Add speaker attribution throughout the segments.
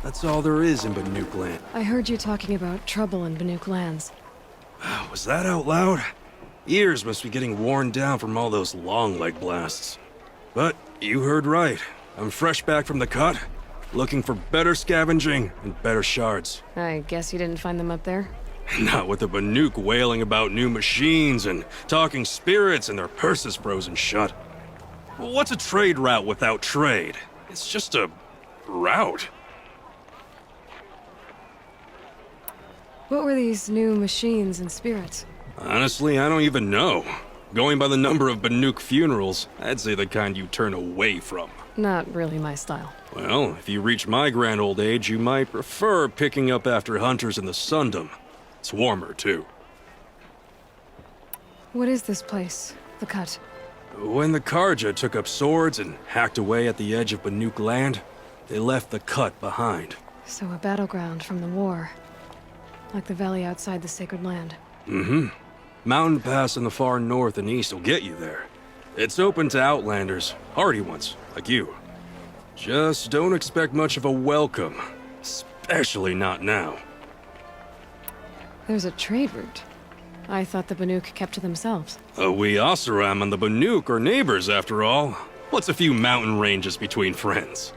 Speaker 1: That's all there is in Banuk land.
Speaker 2: I heard you talking about trouble in Banuk lands.
Speaker 1: Was that out loud? Ears must be getting worn down from all those long leg blasts. But you heard right. I'm fresh back from the cut, looking for better scavenging and better shards.
Speaker 2: I guess you didn't find them up there?
Speaker 1: Not with the Banuk wailing about new machines and talking spirits and their purses frozen shut. What's a trade route without trade? It's just a route.
Speaker 2: What were these new machines and spirits?
Speaker 1: Honestly, I don't even know. Going by the number of Banuk funerals, I'd say the kind you turn away from.
Speaker 2: Not really my style.
Speaker 1: Well, if you reach my grand old age, you might prefer picking up after hunters in the Sundom. It's warmer, too.
Speaker 2: What is this place? The Cut?
Speaker 1: When the Karja took up swords and hacked away at the edge of Banuk land, they left the Cut behind.
Speaker 2: So a battleground from the war. Like the valley outside the Sacred Land.
Speaker 1: Mm-hmm. Mountain Pass in the far north and east will get you there. It's open to outlanders, hardy ones, like you. Just don't expect much of a welcome. Especially not now.
Speaker 2: There's a trade route. I thought the Banuk kept to themselves.
Speaker 1: We Oseram and the Banuk are neighbors, after all. What's a few mountain ranges between friends?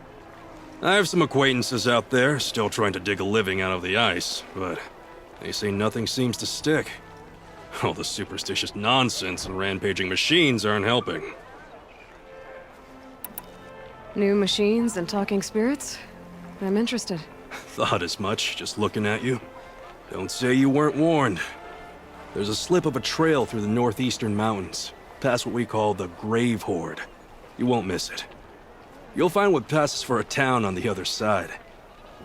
Speaker 1: I have some acquaintances out there, still trying to dig a living out of the ice, but they say nothing seems to stick. All the superstitious nonsense and rampaging machines aren't helping.
Speaker 2: New machines and talking spirits? I'm interested.
Speaker 1: Thought as much, just looking at you. Don't say you weren't warned. There's a slip of a trail through the northeastern mountains, past what we call the Grave Horde. You won't miss it. You'll find what passes for a town on the other side.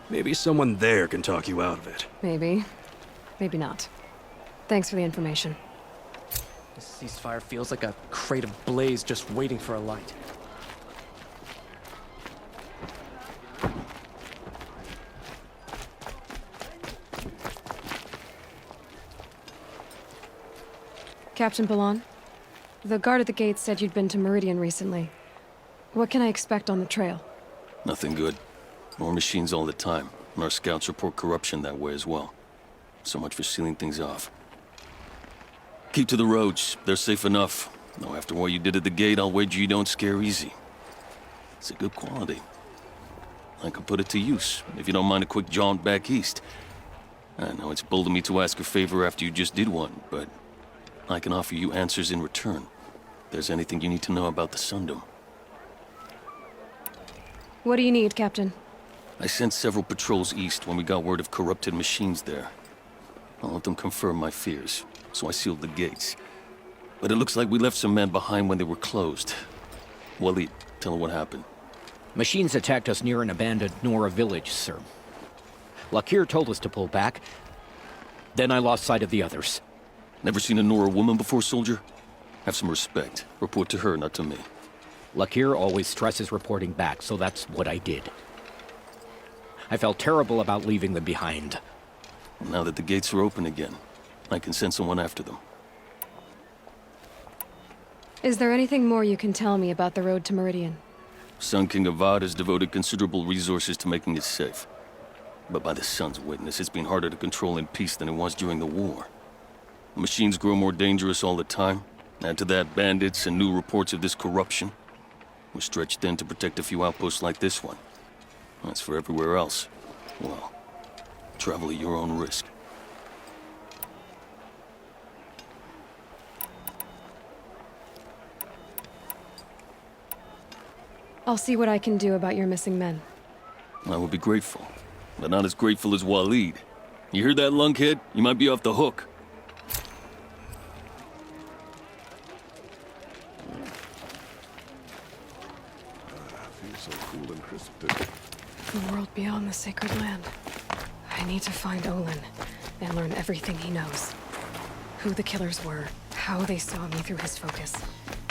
Speaker 1: Maybe someone there can talk you out of it.
Speaker 2: Maybe. Maybe not. Thanks for the information.
Speaker 3: This ceasefire feels like a crate of blaze just waiting for a light.
Speaker 2: Captain Ballon, the guard at the gate said you'd been to Meridian recently. What can I expect on the trail?
Speaker 4: Nothing good. More machines all the time, and our scouts report corruption that way as well. So much for sealing things off. Keep to the roads. They're safe enough. Though after what you did at the gate, I'll wager you don't scare easy. It's a good quality. I could put it to use, if you don't mind a quick jaunt back east. I know it's bold of me to ask a favor after you just did one, but I can offer you answers in return. If there's anything you need to know about the Sundom.
Speaker 2: What do you need, Captain?
Speaker 4: I sent several patrols east when we got word of corrupted machines there. All of them confirmed my fears, so I sealed the gates. But it looks like we left some men behind when they were closed. Waleed, tell her what happened.
Speaker 5: Machines attacked us near an abandoned Nora village, sir. Lakir told us to pull back. Then I lost sight of the others.
Speaker 4: Never seen a Nora woman before, soldier? Have some respect. Report to her, not to me.
Speaker 5: Lakir always stresses reporting back, so that's what I did. I felt terrible about leaving them behind.
Speaker 4: Now that the gates are open again, I can send someone after them.
Speaker 2: Is there anything more you can tell me about the road to Meridian?
Speaker 4: Sun King Avad has devoted considerable resources to making it safe. But by the Sun's witness, it's been harder to control in peace than it was during the war. The machines grow more dangerous all the time. Add to that bandits and new reports of this corruption. We're stretched thin to protect a few outposts like this one. As for everywhere else, well, travel at your own risk.
Speaker 2: I'll see what I can do about your missing men.
Speaker 4: I would be grateful, but not as grateful as Waleed. You hear that, lunkhead? You might be off the hook.
Speaker 6: So cool and crisp, too.
Speaker 2: The world beyond the Sacred Land. I need to find Olin and learn everything he knows. Who the killers were, how they saw me through his focus.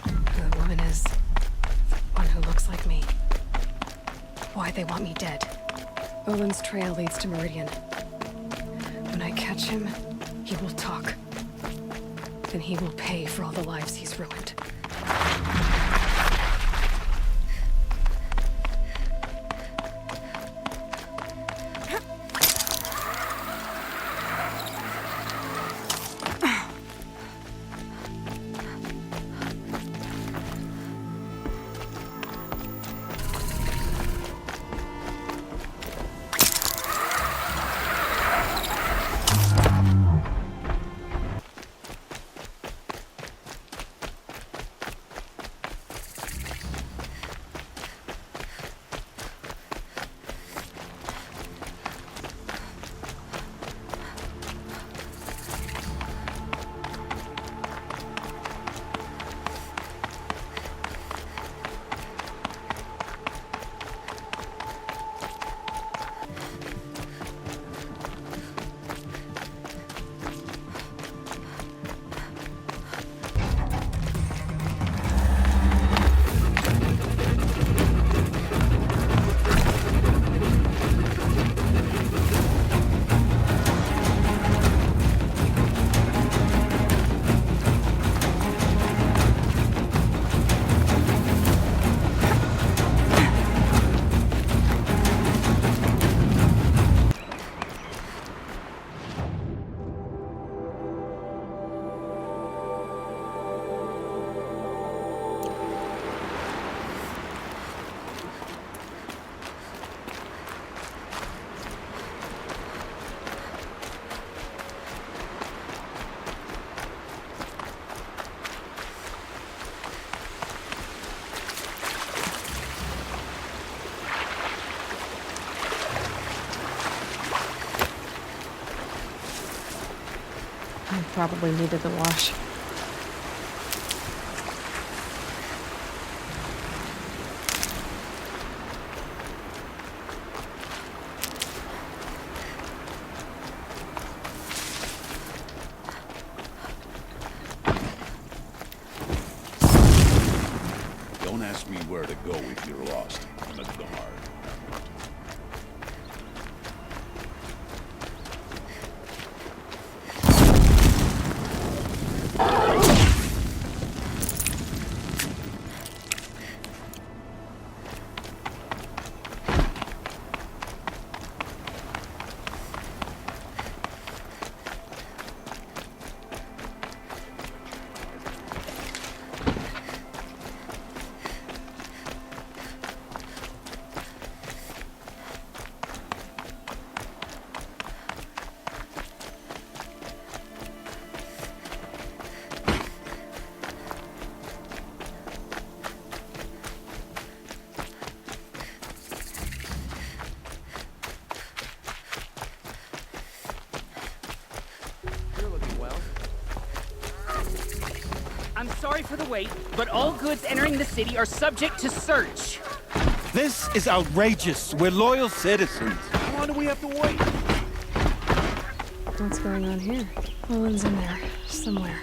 Speaker 2: Who the woman is, the one who looks like me. Why they want me dead. Olin's trail leads to Meridian. When I catch him, he will talk. Then he will pay for all the lives he's ruined. I probably needed the wash.
Speaker 6: Don't ask me where to go if you're lost. I'm a guard.
Speaker 7: I'm sorry for the wait, but all goods entering the city are subject to search.
Speaker 8: This is outrageous. We're loyal citizens.
Speaker 6: How long do we have to wait?
Speaker 2: What's going on here? Olin's in there, somewhere.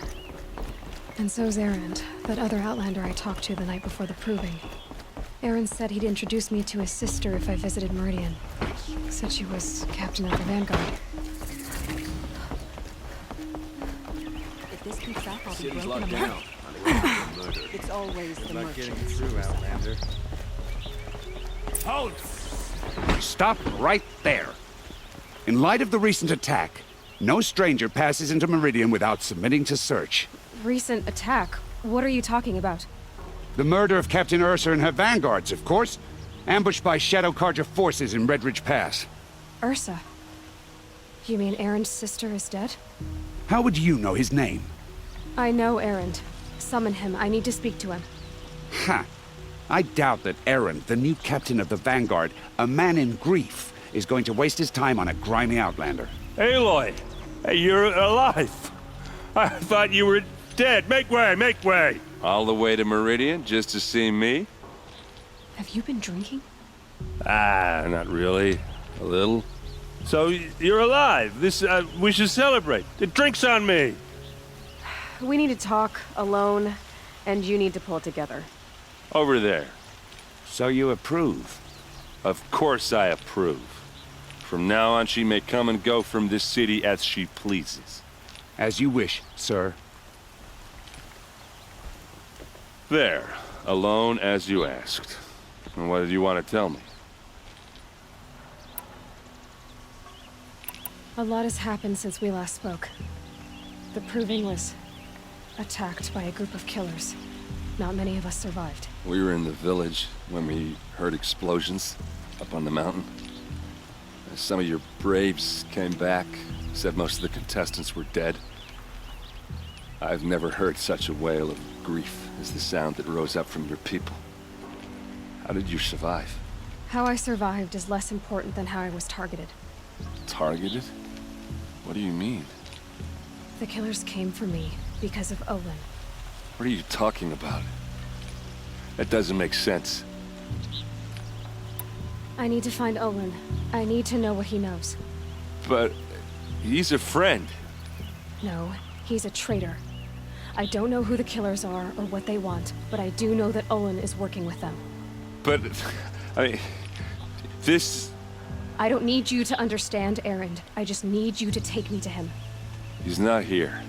Speaker 2: And so's Erend, that other Outlander I talked to the night before the proving. Erend said he'd introduce me to his sister if I visited Meridian. Said she was captain of the Vanguard.
Speaker 9: If this keeps up, I'll be
Speaker 1: City's
Speaker 9: broken
Speaker 1: locked
Speaker 9: apart.
Speaker 1: down.
Speaker 9: It's always the
Speaker 10: Not getting
Speaker 9: merchants.
Speaker 10: through, Outlander.
Speaker 6: Halt!
Speaker 11: Stop right there. In light of the recent attack, no stranger passes into Meridian without submitting to search.
Speaker 2: Recent attack? What are you talking about?
Speaker 11: The murder of Captain Ursa and her vanguards, of course. Ambushed by Shadow Carja forces in Redridge Pass.
Speaker 2: Ursa? You mean Erend's sister is dead?
Speaker 11: How would you know his name?
Speaker 2: I know Erend. Summon him. I need to speak to him.
Speaker 11: Ha! I doubt that Erend, the new captain of the Vanguard, a man in grief, is going to waste his time on a grimy Outlander.
Speaker 10: Aloy! Hey, you're alive! I thought you were dead. Make way, make way!
Speaker 12: All the way to Meridian just to see me?
Speaker 2: Have you been drinking?
Speaker 10: Ah, not really. A little. So, you're alive. We should celebrate. The drink's on me.
Speaker 9: We need to talk alone, and you need to pull it together.
Speaker 12: Over there.
Speaker 11: So you approve?
Speaker 12: Of course I approve. From now on, she may come and go from this city as she pleases.
Speaker 11: As you wish, sir.
Speaker 12: There. Alone as you asked. And what did you want to tell me?
Speaker 2: A lot has happened since we last spoke. The Proving was attacked by a group of killers. Not many of us survived.
Speaker 12: We were in the village when we heard explosions up on the mountain. Some of your braves came back, said most of the contestants were dead. I've never heard such a wail of grief as the sound that rose up from your people. How did you survive?
Speaker 2: How I survived is less important than how I was targeted.
Speaker 12: Targeted? What do you mean?
Speaker 2: The killers came for me because of Olin.
Speaker 12: What are you talking about? That doesn't make sense.
Speaker 2: I need to find Olin. I need to know what he knows.
Speaker 12: But he's a friend.
Speaker 2: No, he's a traitor. I don't know who the killers are or what they want, but I do know that Olin is working with them.
Speaker 12: But, I mean, this...
Speaker 2: I don't need you to understand, Erend. I just need you to take me to him.
Speaker 12: He's not here.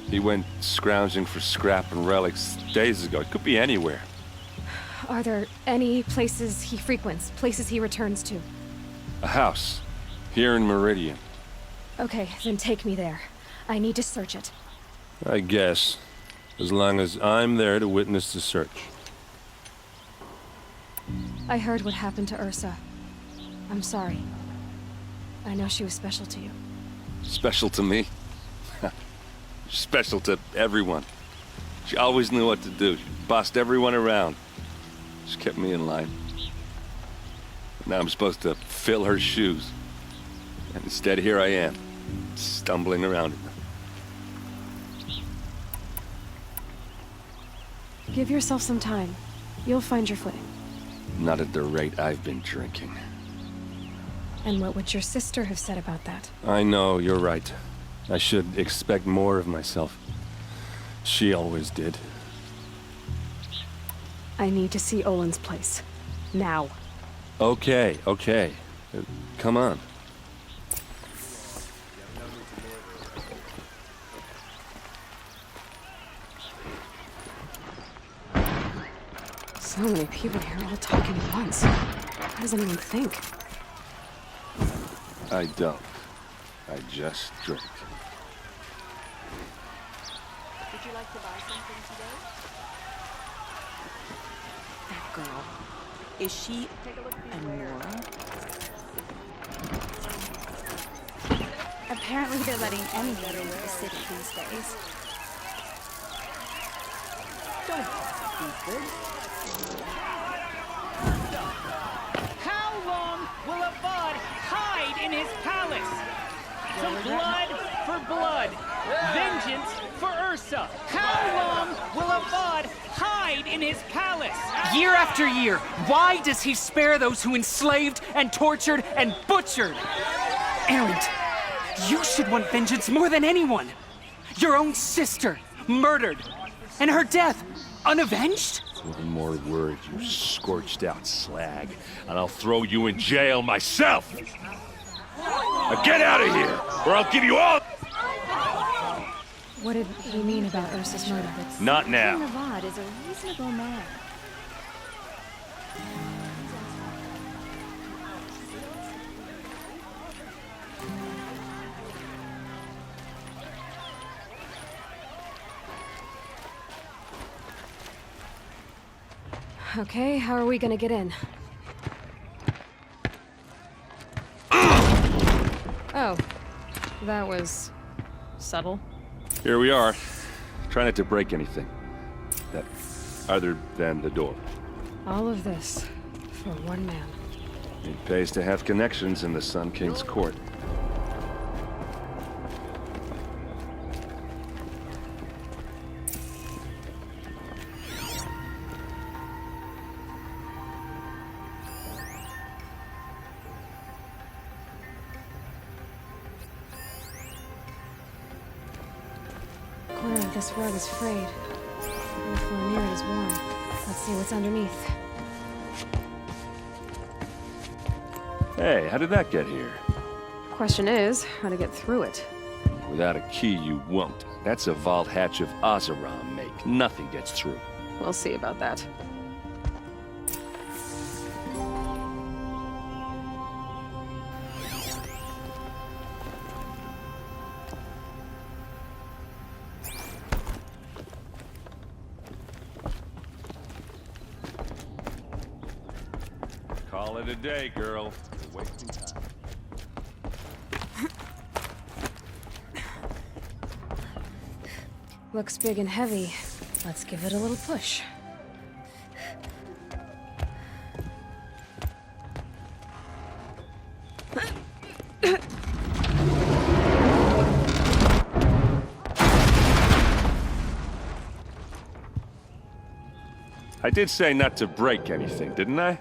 Speaker 12: He went scrounging for scrap and relics days ago. It could be anywhere.
Speaker 2: Are there any places he frequents, places he returns to?
Speaker 12: A house. Here in Meridian.
Speaker 2: Okay, then take me there. I need to search it.
Speaker 12: I guess. As long as I'm there to witness the search.
Speaker 2: I heard what happened to Ursa. I'm sorry. I know she was special to you.
Speaker 12: Special to me? Special to everyone. She always knew what to do. She bossed everyone around. She kept me in line. Now I'm supposed to fill her shoes. And instead, here I am, stumbling around in them.
Speaker 9: Give yourself some time. You'll find your footing.
Speaker 12: Not at the rate I've been drinking.
Speaker 2: And what would your sister have said about that?
Speaker 12: I know, you're right. I should expect more of myself. She always did.
Speaker 9: I need to see Olin's place. Now.
Speaker 12: Okay, okay. Come on.
Speaker 2: So many people here all talking at once. How does anyone think?
Speaker 12: I don't. I just drink.
Speaker 13: Would you like to buy something today?
Speaker 7: That girl. Is she a Nora?
Speaker 13: Apparently they're letting anyone into the city these days.
Speaker 7: Don't be stupid. How long will Avad hide in his palace? So blood for blood, vengeance for Ursa. How long will Avad hide in his palace?
Speaker 3: Year after year, why does he spare those who enslaved and tortured and butchered? Erend, you should want vengeance more than anyone. Your own sister, murdered, and her death, unavenged?
Speaker 12: One more word, you scorched out slag, and I'll throw you in jail myself! Now get out of here, or I'll give you all—
Speaker 2: What did he mean about Ursa's murder?
Speaker 12: Not now.
Speaker 13: King Avad is a reasonable man.
Speaker 2: Okay, how are we gonna get in? Oh, that was subtle.
Speaker 12: Here we are. Try not to break anything. That other than the door.
Speaker 2: All of this for one man.
Speaker 12: It pays to have connections in the Sun King's court.
Speaker 2: The corner of this rug is frayed. The floor near it is warm. Let's see what's underneath.
Speaker 12: Hey, how did that get here?
Speaker 9: Question is, how to get through it.
Speaker 12: Without a key, you won't. That's a vault hatch of Oseram make. Nothing gets through.
Speaker 9: We'll see about that.
Speaker 12: Call it a day, girl. You're wasting time.
Speaker 2: Looks big and heavy. Let's give it a little push.
Speaker 12: I did say not to break anything, didn't I?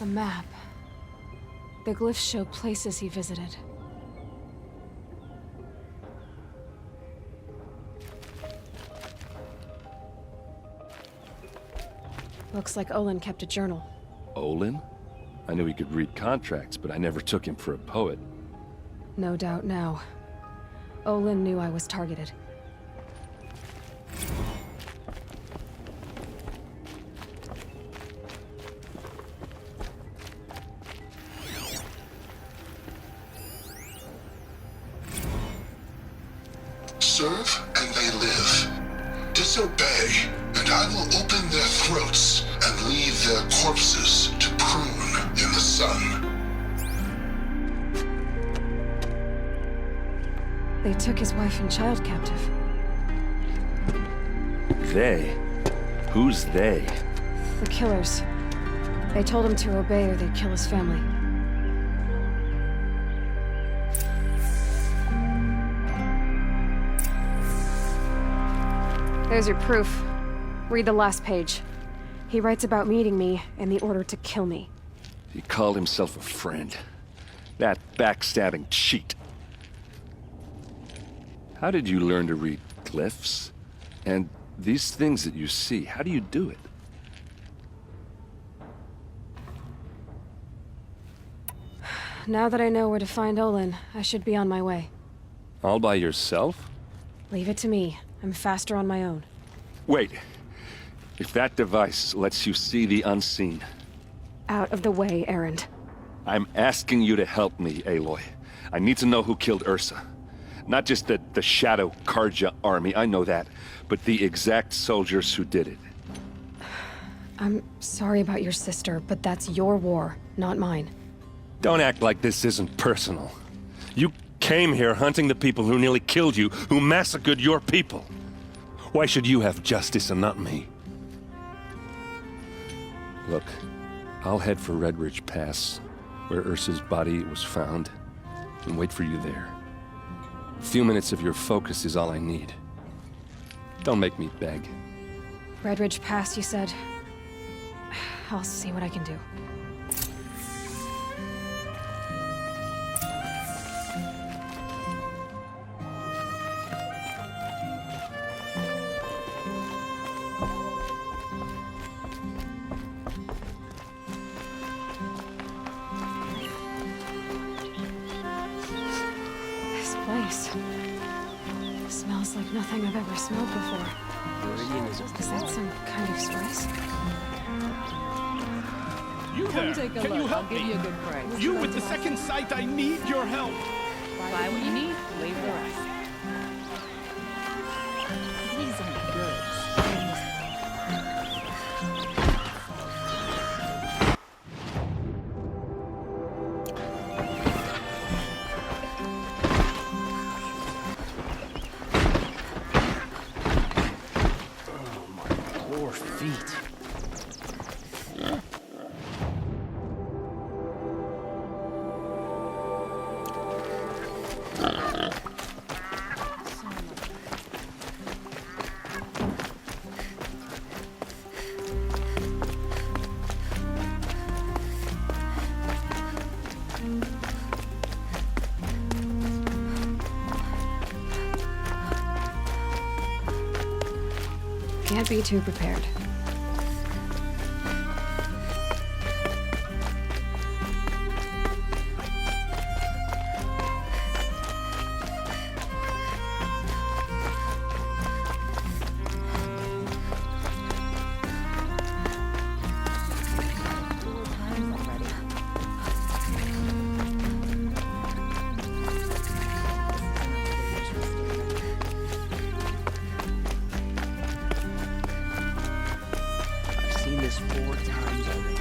Speaker 2: A map. The glyphs show places he visited. Looks like Olin kept a journal.
Speaker 12: Olin? I knew he could read contracts, but I never took him for a poet.
Speaker 2: No doubt now. Olin knew I was targeted.
Speaker 14: Serve and they live. Disobey and I will open their throats and leave their corpses to prune in the sun.
Speaker 2: They took his wife and child captive.
Speaker 10: They? Who's they?
Speaker 2: The killers. They told him to obey or they'd kill his family. There's your proof. Read the last page. He writes about meeting me and the order to kill me.
Speaker 12: He called himself a friend. That backstabbing cheat. How did you learn to read glyphs? And these things that you see, how do you do it?
Speaker 2: Now that I know where to find Olin, I should be on my way.
Speaker 12: All by yourself?
Speaker 2: Leave it to me. I'm faster on my own.
Speaker 12: Wait. If that device lets you see the unseen...
Speaker 2: Out of the way, Erend.
Speaker 12: I'm asking you to help me, Aloy. I need to know who killed Ursa. Not just the Shadow Karja army, I know that, but the exact soldiers who did it.
Speaker 2: I'm sorry about your sister, but that's your war, not mine.
Speaker 10: Don't act like this isn't personal. You came here hunting the people who nearly killed you, who massacred your people. Why should you have justice and not me?
Speaker 12: Look, I'll head for Red Ridge Pass, where Ursa's body was found, and wait for you there. A few minutes of your focus is all I need. Don't make me beg.
Speaker 2: Red Ridge Pass, you said? I'll see what I can do. Smells like nothing I've ever smelled before. Is that some kind of spice?
Speaker 15: You there! Can you help me? You with the second sight, I need your help!
Speaker 7: Buy what you need, leave the rest. These are goods.
Speaker 2: Can't be too prepared.
Speaker 16: This 4 times already.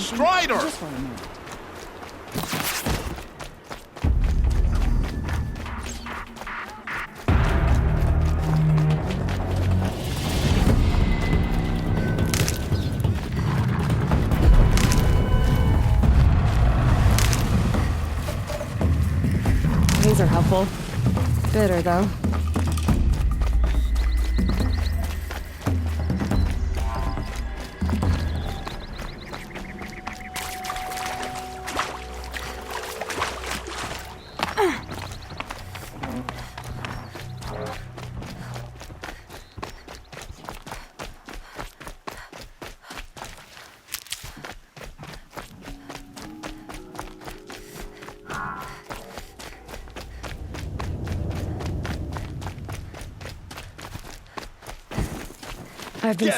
Speaker 15: destroyed her!
Speaker 13: Just for a minute.
Speaker 9: These are helpful. Bitter, though. I've been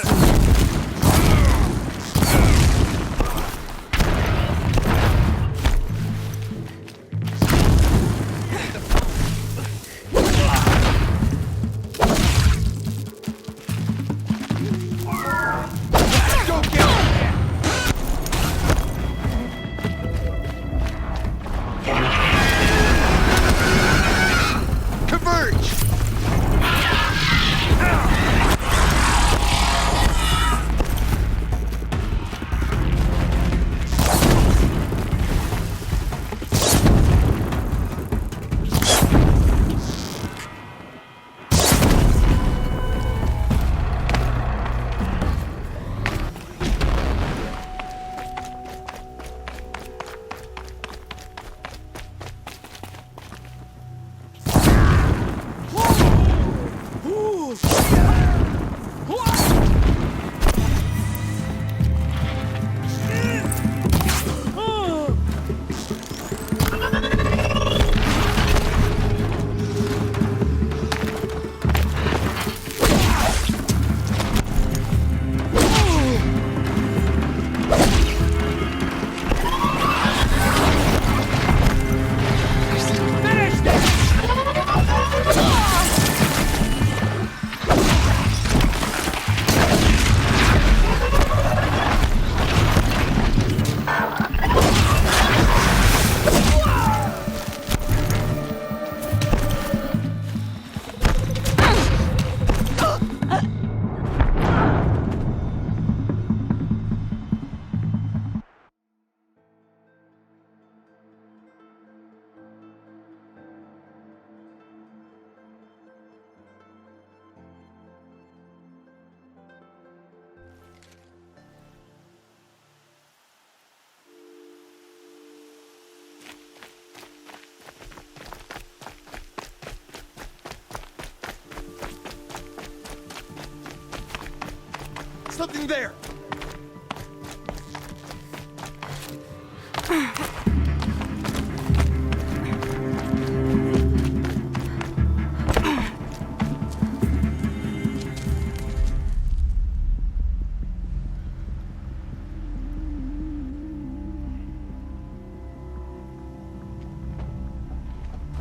Speaker 15: Something there!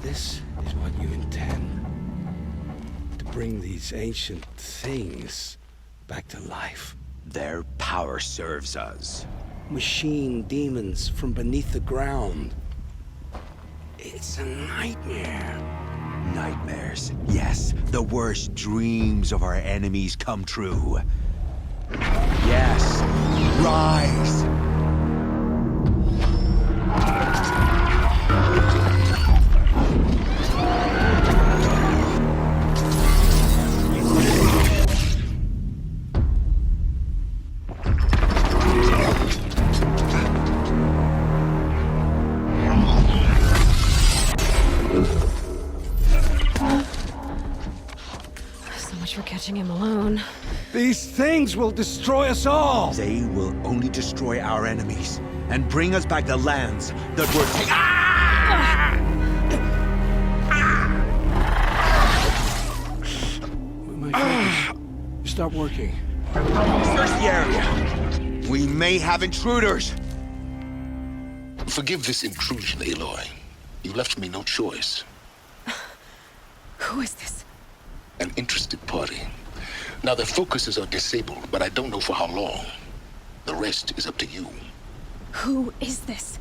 Speaker 17: This is what you intend. To bring these ancient things back to life.
Speaker 18: Their power serves us.
Speaker 17: Machine demons from beneath the ground. It's a nightmare.
Speaker 18: Nightmares. Yes, the worst dreams of our enemies come true. Yes, rise!
Speaker 2: For catching him alone.
Speaker 17: These things will destroy us all!
Speaker 18: They will only destroy our enemies and bring us back the lands that were taken. Ah!
Speaker 17: My focus. Stop working.
Speaker 18: Search the area. We may have intruders.
Speaker 14: Forgive this intrusion, Aloy. You left me no choice.
Speaker 2: Who is this?
Speaker 14: An interested party. Now, their focuses are disabled, but I don't know for how long. The rest is up to you.
Speaker 13: Who is this?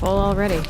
Speaker 2: Full already.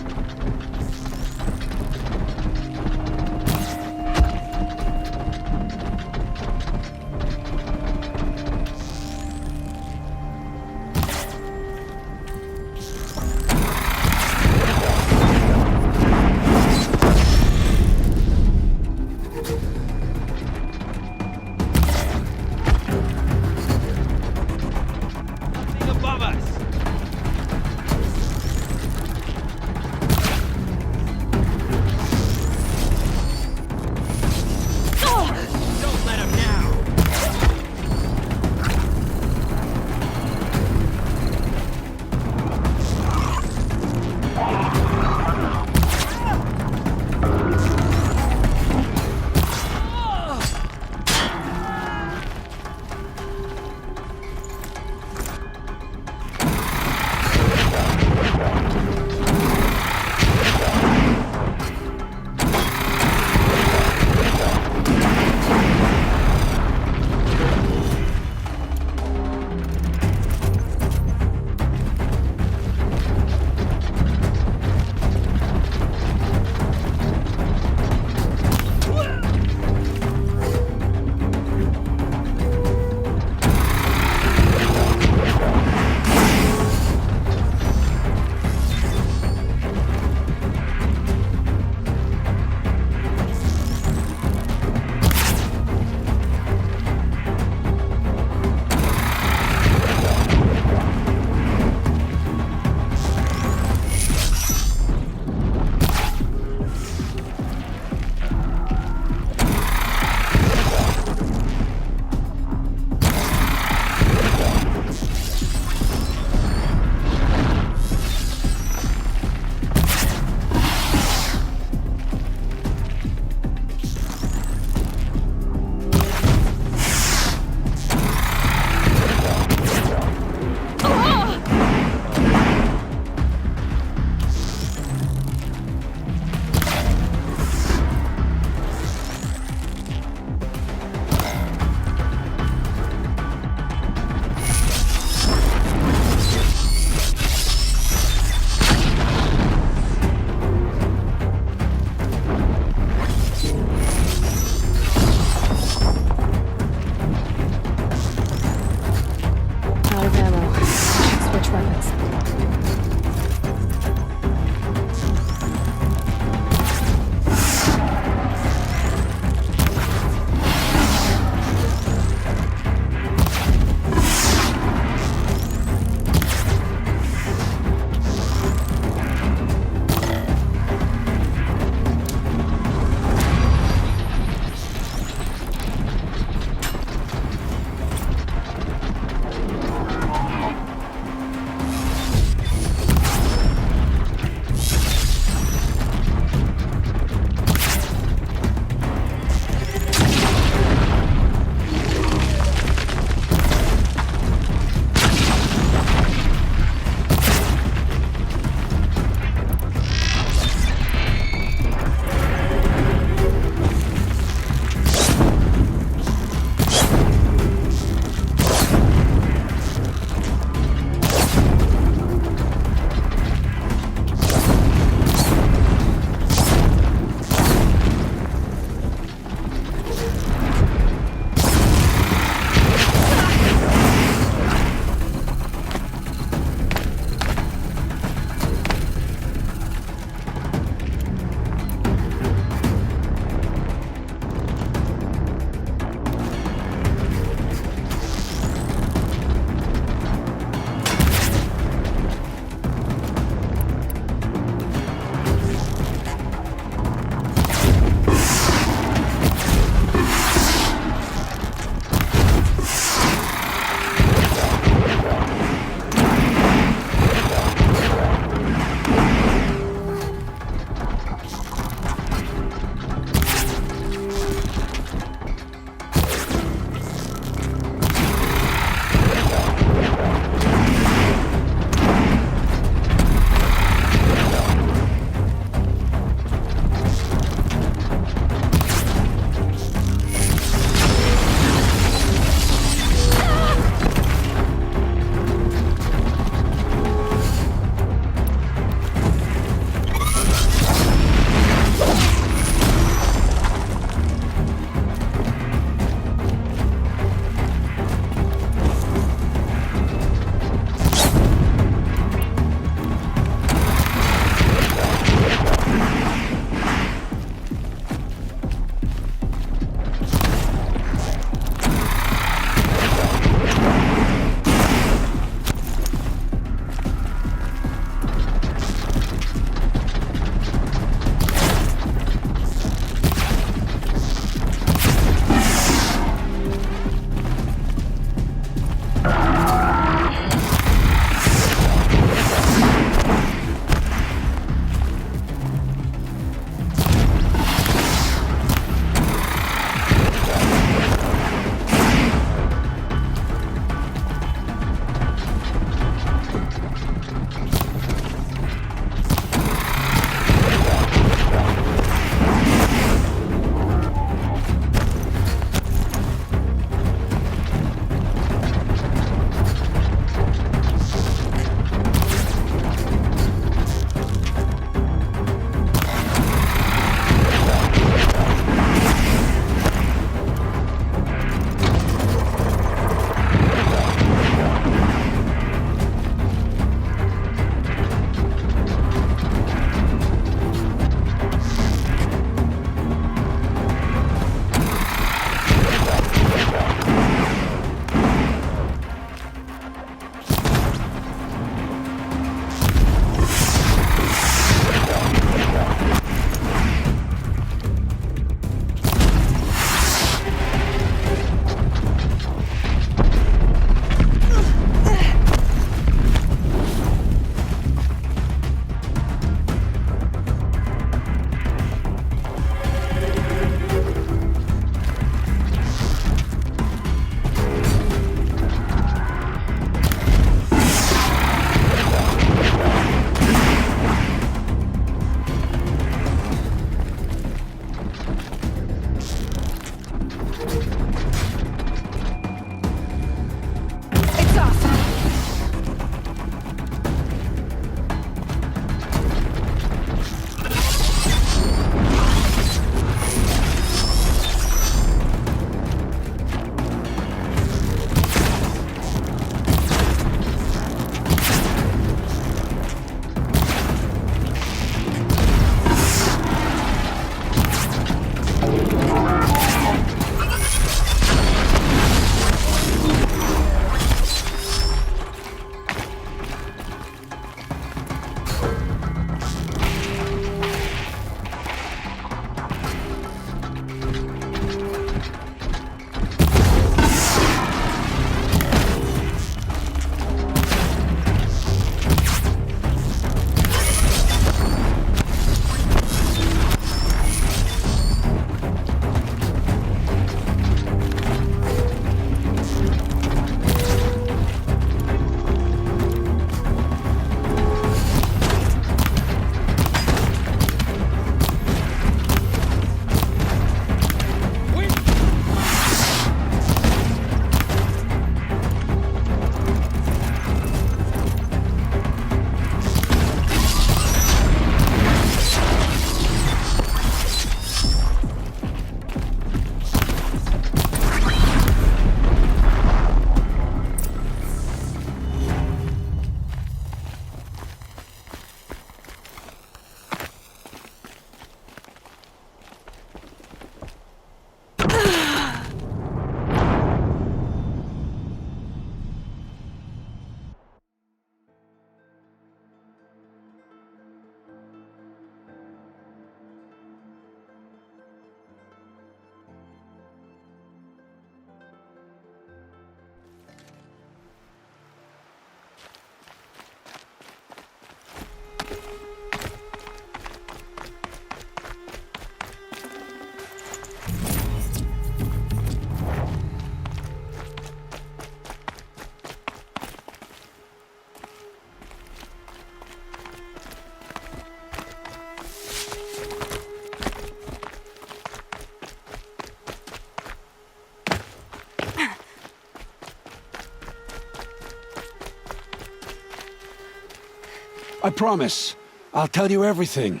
Speaker 17: I promise. I'll tell you everything.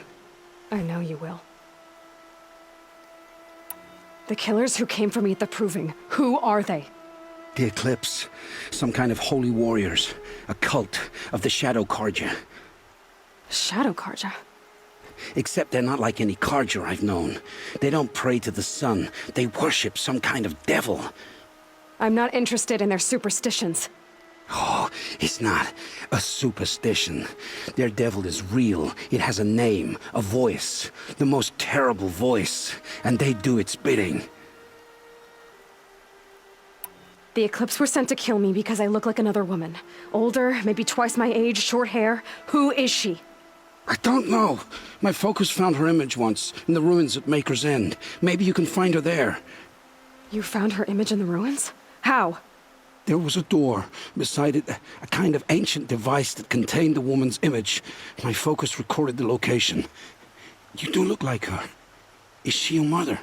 Speaker 2: I know you will. The killers who came for me at the Proving, who are they?
Speaker 17: The Eclipse. Some kind of holy warriors. A cult of the Shadow Carja.
Speaker 2: Shadow Carja?
Speaker 17: Except they're not like any Carja I've known. They don't pray to the sun. They worship some kind of devil.
Speaker 2: I'm not interested in their superstitions.
Speaker 17: Oh, it's not a superstition. Their devil is real. It has a name, a voice. The most terrible voice. And they do its bidding.
Speaker 2: The Eclipse were sent to kill me because I look like another woman. Older, maybe twice my age, short hair. Who is she?
Speaker 17: I don't know. My focus found her image once, in the ruins at Maker's End. Maybe you can find her there.
Speaker 2: You found her image in the ruins? How?
Speaker 17: There was a door. Beside it, a kind of ancient device that contained the woman's image. My focus recorded the location. You do look like her. Is she your mother?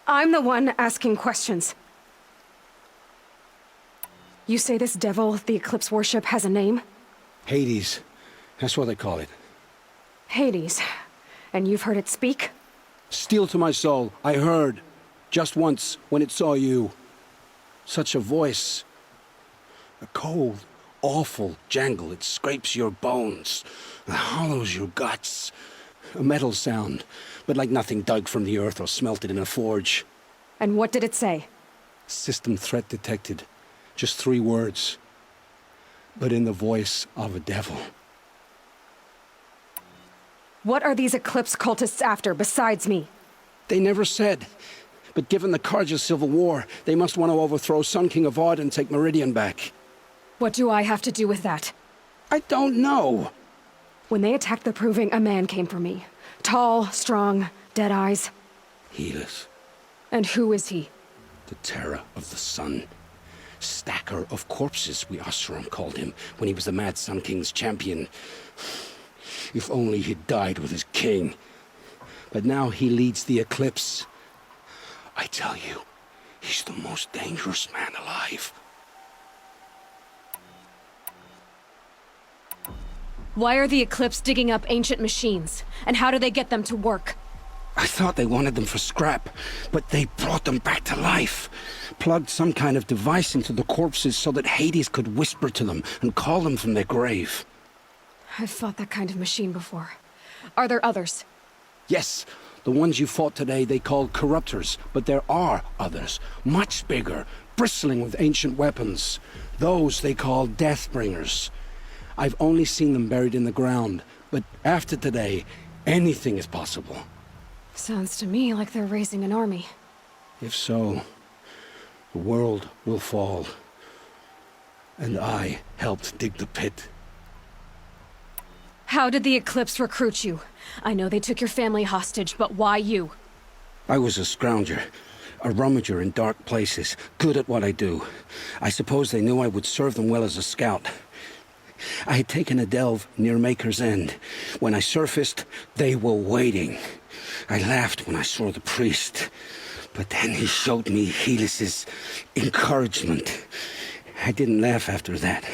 Speaker 2: I'm the one asking questions. You say this devil the Eclipse worship has a name?
Speaker 17: Hades. That's what they call it.
Speaker 2: Hades. And you've heard it speak?
Speaker 17: Steel to my soul. I heard. Just once, when it saw you. Such a voice. A cold, awful jangle. It scrapes your bones. It hollows your guts. A metal sound, but like nothing dug from the earth or smelted in a forge.
Speaker 2: And what did it say?
Speaker 17: System threat detected. Just 3 words. But in the voice of a devil.
Speaker 2: What are these Eclipse cultists after, besides me?
Speaker 17: They never said. But given the Carja civil war, they must want to overthrow Sun King Avad and take Meridian back.
Speaker 2: What do I have to do with that?
Speaker 17: I don't know.
Speaker 2: When they attacked the Proving, a man came for me. Tall, strong, dead eyes.
Speaker 17: Helis.
Speaker 2: And who is he?
Speaker 17: The terror of the sun. Stacker of corpses, we Oseram called him, when he was the Mad Sun King's champion. If only he'd died with his king. But now he leads the Eclipse. I tell you, he's the most dangerous man alive.
Speaker 2: Why are the Eclipse digging up ancient machines? And how do they get them to work?
Speaker 17: I thought they wanted them for scrap, but they brought them back to life. Plugged some kind of device into the corpses so that Hades could whisper to them and call them from their grave.
Speaker 2: I've fought that kind of machine before. Are there others?
Speaker 17: Yes, the ones you fought today they called corruptors, but there are others, much bigger, bristling with ancient weapons. Those they call Deathbringers. I've only seen them buried in the ground, but after today, anything is possible.
Speaker 2: Sounds to me like they're raising an army.
Speaker 17: If so, the world will fall. And I helped dig the pit.
Speaker 2: How did the Eclipse recruit you? I know they took your family hostage, but why you?
Speaker 17: I was a scrounger, a rummager in dark places, good at what I do. I suppose they knew I would serve them well as a scout. I had taken a delve near Maker's End. When I surfaced, they were waiting. I laughed when I saw the priest, but then he showed me Helis's encouragement. I didn't laugh after that.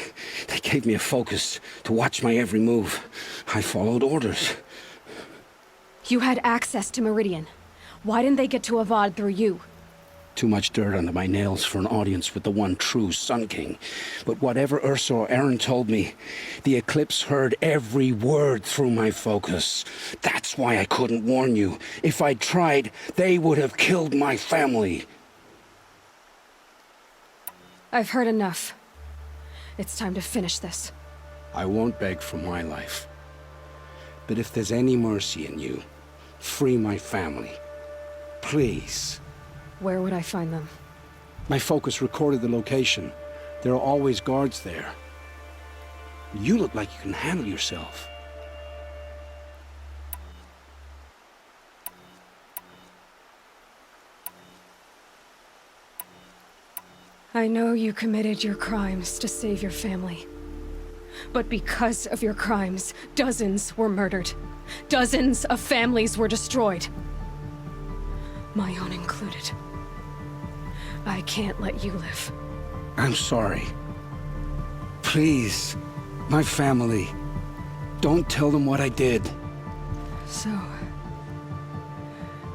Speaker 17: They gave me a focus to watch my every move. I followed orders.
Speaker 2: You had access to Meridian. Why didn't they get to Avad through you?
Speaker 17: Too much dirt under my nails for an audience with the one true Sun King. But whatever Ursa or Aaron told me, the Eclipse heard every word through my focus. That's why I couldn't warn you. If I'd tried, they would have killed my family.
Speaker 2: I've heard enough. It's time to finish this.
Speaker 17: I won't beg for my life. But if there's any mercy in you, free my family. Please.
Speaker 2: Where would I find them?
Speaker 17: My focus recorded the location. There are always guards there. You look like you can handle yourself.
Speaker 2: I know you committed your crimes to save your family. But because of your crimes, dozens were murdered. Dozens of families were destroyed. My own included. I can't let you live.
Speaker 17: I'm sorry. Please, my family. Don't tell them what I did.
Speaker 2: So...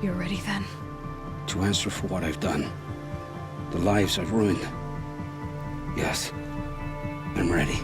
Speaker 2: you're ready then?
Speaker 17: To answer for what I've done. The lives I've ruined. Yes. I'm ready.